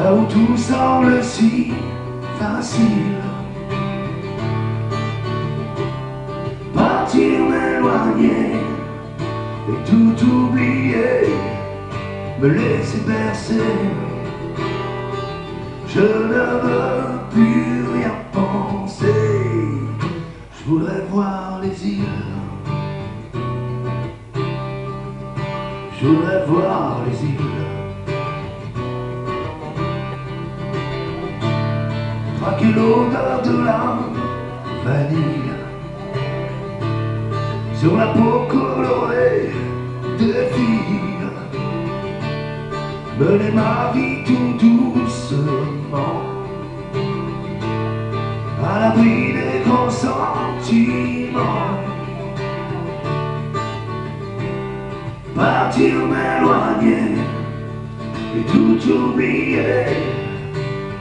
là où tout semble si facile. Partir, m'éloigner et tout oublier, me laisser bercer. Je ne veux plus rien penser. Je voudrais voir les îles. Je voudrais voir les îles. Traquer l'odeur de la vanille sur la peau colorée des filles. Mener ma vie tout doucement, à l'abri des grands sentiments. Partir, m'éloigner et tout oublier,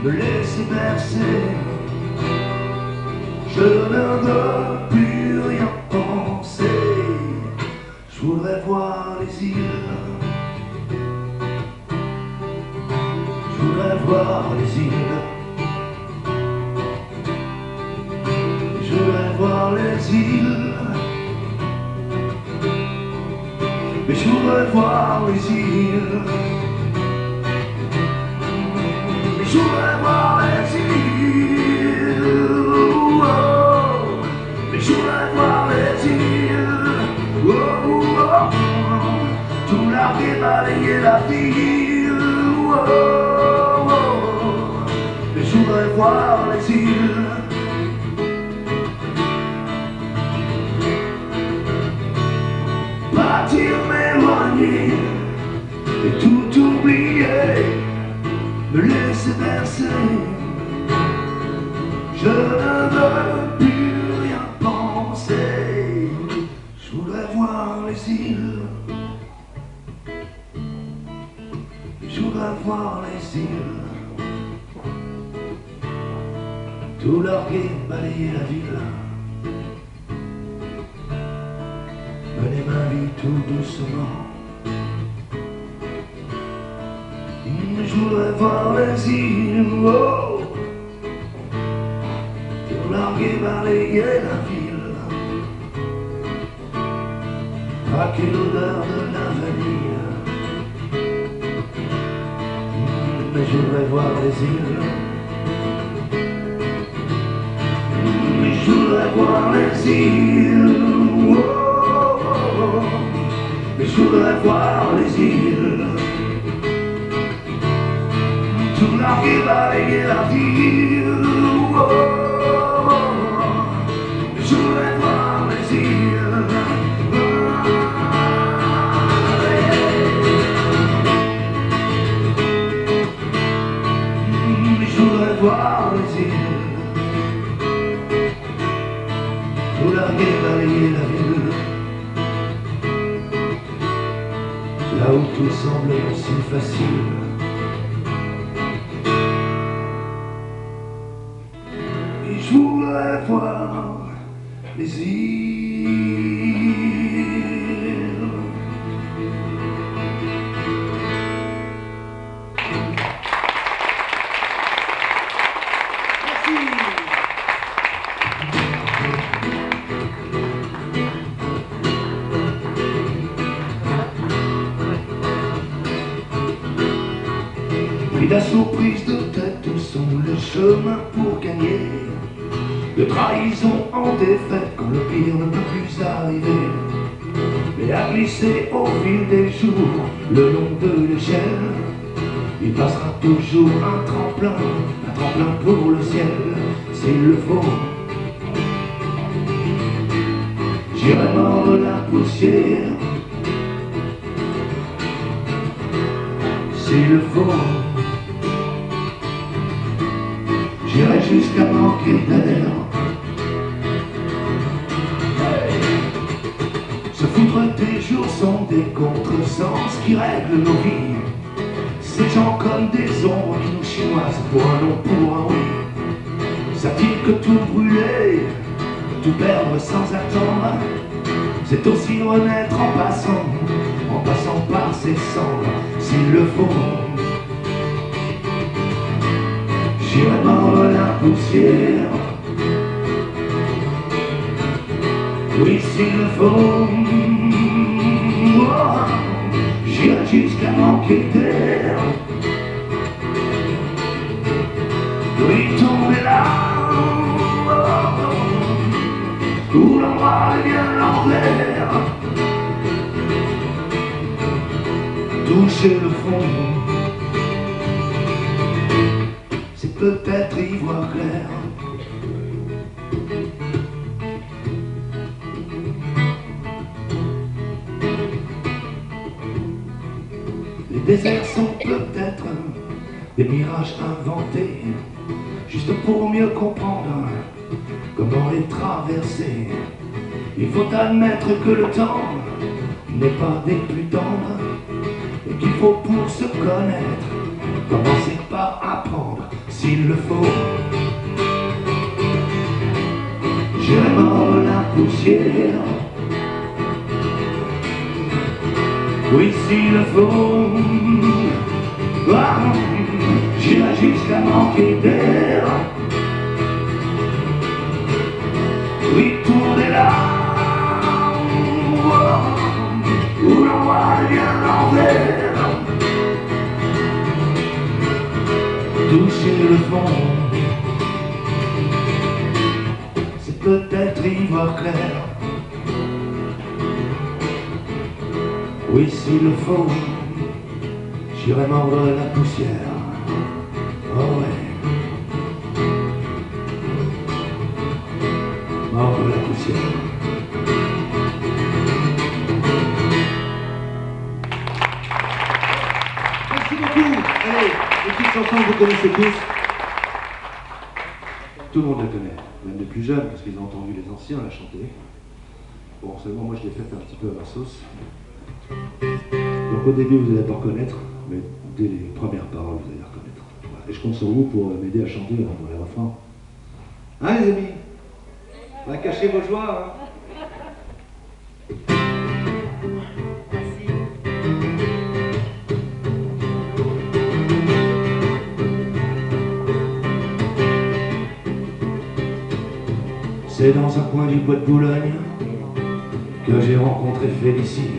me laisser bercer. Je ne veux plus rien penser. Je voudrais voir les îles. Je voudrais voir les îles. Je voudrais voir les îles. Mais je voudrais voir les îles. Mais je voudrais voir les îles. Oh, mais je voudrais voir les îles. Oh, oh, oh. Tout larguer, balayer la ville. Oh, oh, oh. Mais je voudrais voir les îles. Partir, m'éloigner et tout oublier, me laisser bercer. Je ne veux plus rien penser. Je voudrais voir les îles. Je voudrais voir les îles. Tout larguer, balayer la ville. Mener ma vie tout doucement. Je voudrais voir les îles. Oh, pour larguer, balayer la ville. Traquer l'odeur de la vanille. Mais je voudrais voir les îles. Mais je voudrais voir les îles. Oh, mais je voudrais voir les îles. Tout larguer, balayer la ville. Oh, mais je voudrais voir les îles. Mais je voudrais voir les îles. Tout larguer, balayer la ville. Là où tout semble si facile. Et je voudrais voir les îles. Pris d'assaut, prise de tête, où sont les chemins pour gagner? De trahison en défaite, quand le pire ne peut plus arriver. Mais à glisser au fil des jours, le long de l'échelle, il passera toujours un tremplin pour le ciel, s'il le faut. J'irai mordre la poussière, s'il le faut. J'irai jusqu'à manquer d'air. Se foutre des jours sont des contresens qui règlent nos vies. Ces gens comme des ombres qui nous chinoisent pour un non, pour un oui. Savent-ils que tout brûler, tout perdre sans attendre, c'est aussi renaître en passant par ses cendres, s'il le faut. j'irai mordre la poussière. Oui, s'il le faut, oh, j'irai jusqu'à manquer d'air. Oui, tomber là, où l'endroit est bien l'envers. Toucher le fond, c'est peut-être y voir clair. Les déserts sont peut-être des mirages inventés, juste pour mieux comprendre comment les traverser. Il faut admettre que le temps n'est pas des plus tendres, et qu'il faut pour se connaître commencer par apprendre s'il le faut. J'irai mordre la poussière. Oui, s'il le faut, ah, j'irai jusqu'à manquer d'air. Oui, tourner là, où l'on voit bien l'envers. Toucher le fond, c'est peut-être y voir clair. Oui, s'il le faut, j'irai mordre la poussière. Oh ouais, mordre la poussière. Merci beaucoup. Allez, une petite chanson que vous connaissez tous. Tout le monde la connaît, même les plus jeunes, parce qu'ils ont entendu les anciens la chanter. Bon, seulement moi je l'ai faite un petit peu à ma sauce. Donc au début vous n'allez pas reconnaître, mais dès les premières paroles vous allez les reconnaître. Voilà. Et je compte sur vous pour m'aider à chanter dans les refrains. Hein les amis? Va cacher vos joies, hein. C'est dans un coin du bois de Boulogne que j'ai rencontré Félicie.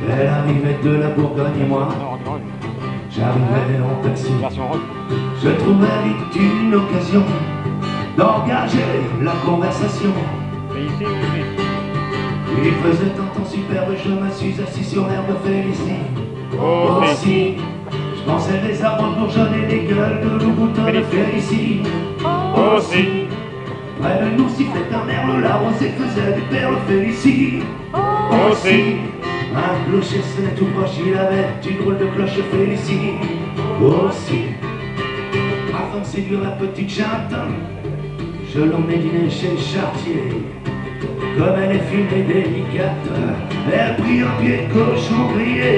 Elle arrivait de la Bourgogne et moi, j'arrivais en taxi. Je trouvais vite une occasion d'engager la conversation. Il faisait un temps superbe, je me suis assis sur l'herbe Félicie. Aussi, je pensais des arbres bourgeonnés, des gueules de loup boutonnes Félicie. Aussi, près de nous sifflait un merle, la rosée faisait des perles Félicie. Aussi, un clocher sonnait tout proche, il avait une drôle de cloche Félicie. Aussi, afin de séduire la petite chatte, je l'emmenais dîner chez Chartier. Comme elle est fine et délicate, elle prit un pied de cochon grillé.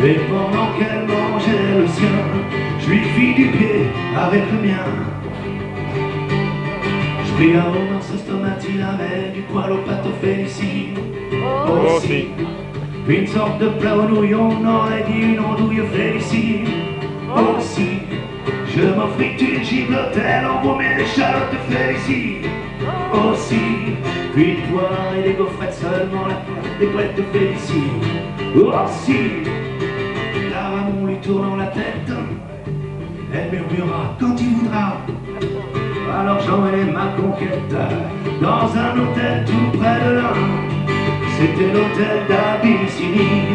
Et pendant qu'elle mangeait le sien, je lui fis du pied avec le mien. Je pris un homard sauce tomate, il avait du poil aux pâtes Félicie. Aussi, puis une sorte de plat aux nouilles, on aurait dit une andouille Félicie. Aussi, je m'offris une giblottelle, embaumée d'échalotes Félicie. Aussi, puis le poire et les gaufrettes, seulement la pointe des couettes Félicie. Aussi, la Ramon lui tournant la tête, elle murmura quand il voudra. Alors j'emmenai ma conquête dans un hôtel tout près de là. C'était l'hôtel d'Abyssinie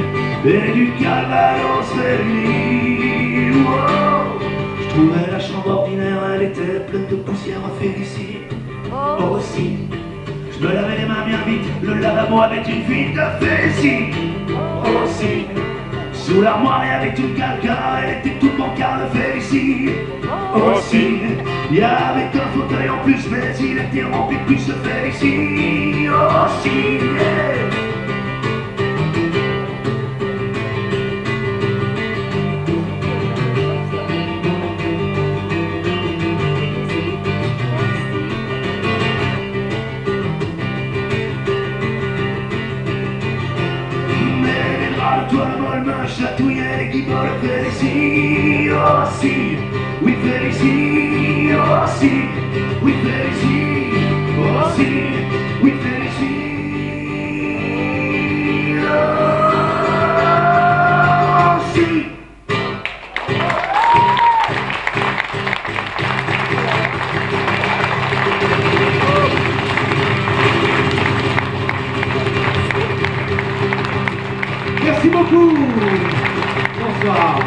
et du Calvados réunis. Wow. Je trouvais la chambre ordinaire, elle était pleine de poussière Félicie. Aussi, je me lavais les mains bien vite, le lavabo avait une fuite de Félicie. Aussi, sous l'armoire il y avait une calca, elle était toute bancarde Félicie. Aussi, il y avait un fauteuil en plus, mais il était rempli de puces Félicie. Aussi, toi, moi, me chatouillait les guibolles Félicie. Aussi, Oui, Félicie, oh si. Oui, Félicie, oh si. Oui, Félicie, oh si. Merci beaucoup. Bonsoir.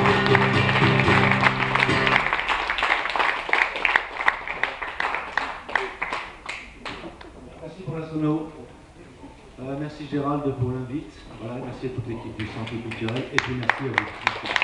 Merci pour la sono. Merci Gérald pour l'invite. Voilà, merci à toute l'équipe du Centre culturel et puis merci à vous.